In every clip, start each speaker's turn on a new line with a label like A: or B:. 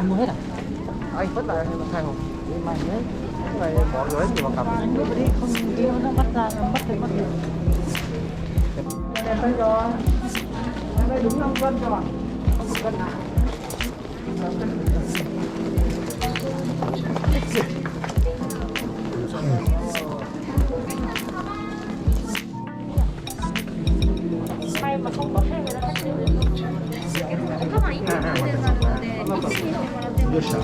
A: mới mua hết à?
B: Anh vứt lại hay là thay không?
A: Đi mày đấy.
B: Cái này bỏ lưới gì vào cặp.
A: Anh đưa đi không đi nó bắt ra nó mất thì mất đi.
B: Em đây rồi. Em đây đúng 5 cân rồi. Không một cân nào.
C: May mà không có thêm người ta khách được. Các bạn ý kiếnで一斉にしてもらってもいいですか？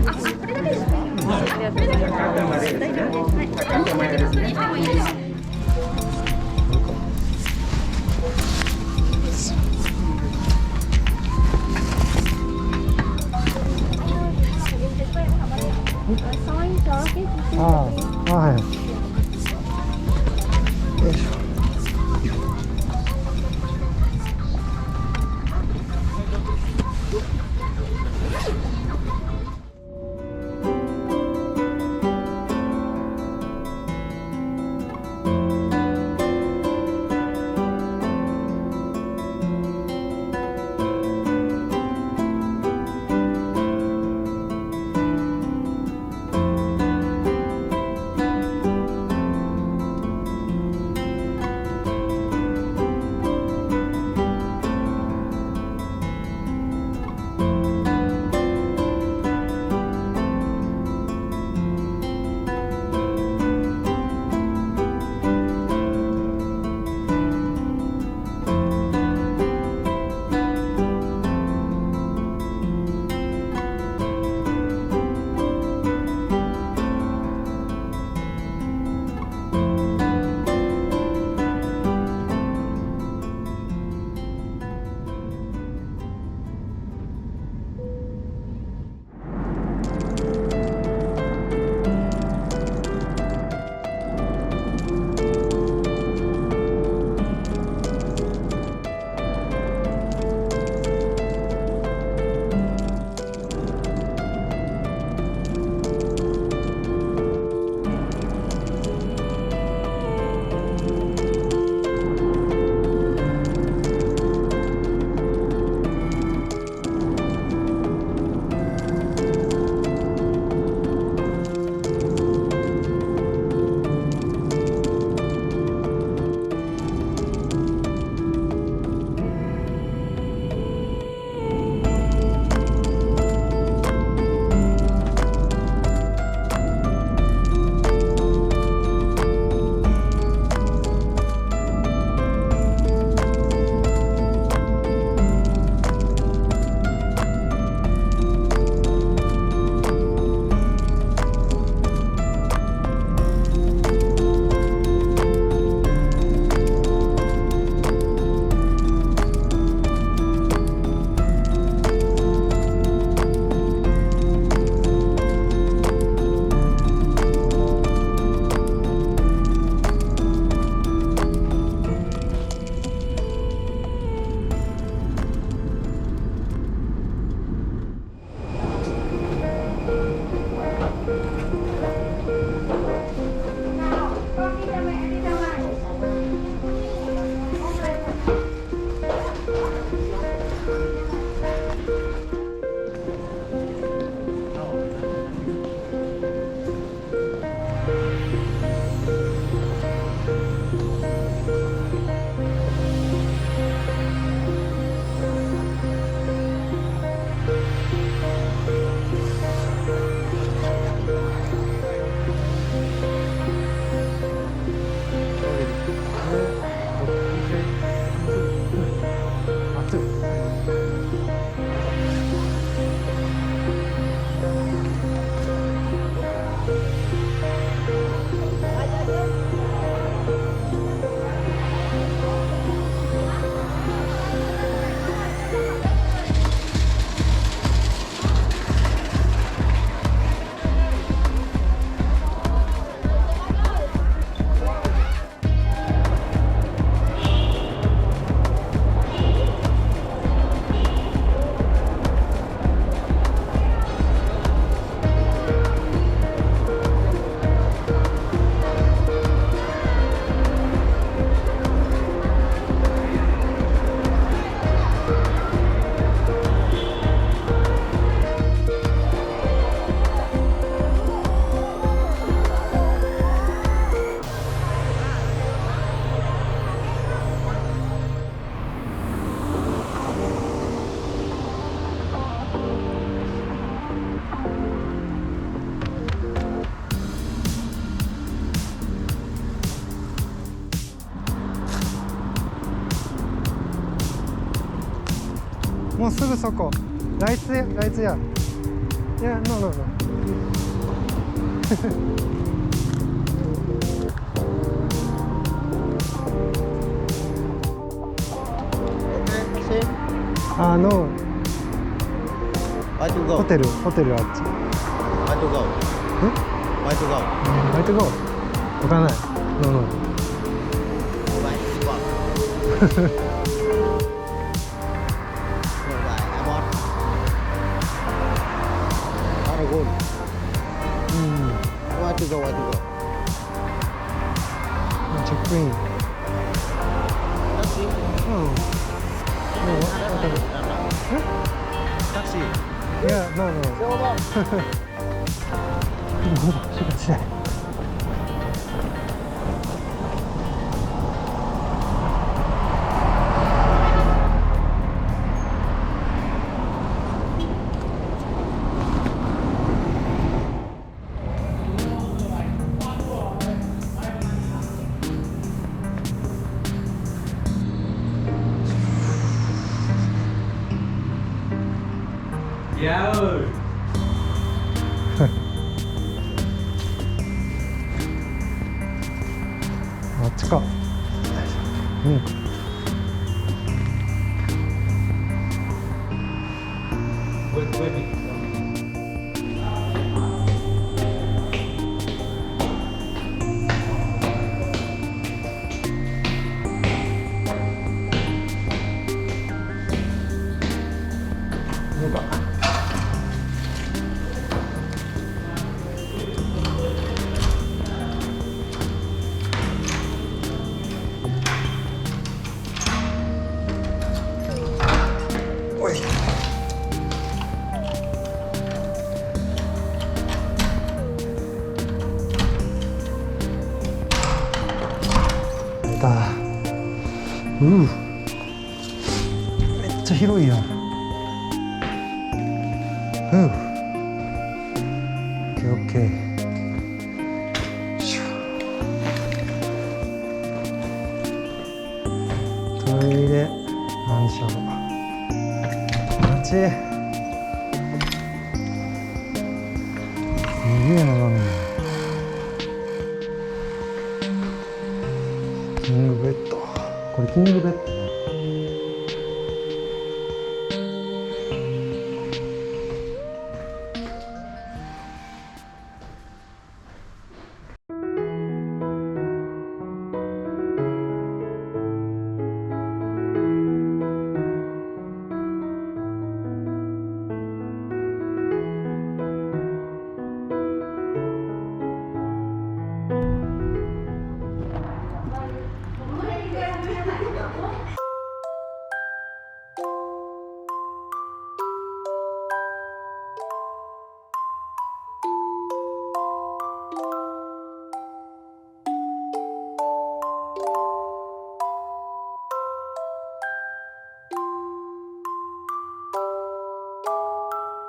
C: あ、これだけですか？あ、これだけですか？大丈夫です。はい。本当にしてもいいですか？
B: ああ、はい。よいしょ。
D: もうすぐそこ。ライツや。いや、ノー。ノー。
E: Why to go?
D: ホテルあっち。
E: Why to go?
D: え
E: Why to go?
D: ライトゴー。わからない。ノー。
E: Why to go? Why? Airport. Aragon.
D: うん。
E: Why to go? Why to go?
D: チェックイン。
E: Taxi.
D: うん。もうわかる。
E: Taxi.
D: いや、ノー。
E: Sewa bang.
D: しかしない。
B: Dạ ơi.
D: あっちか。うん。よか。おい。出た。めっちゃ広いやん。オッケーオッケー。トイレ、なんでしょう。すげえな、なんだ。キングベッド。これキングベッド。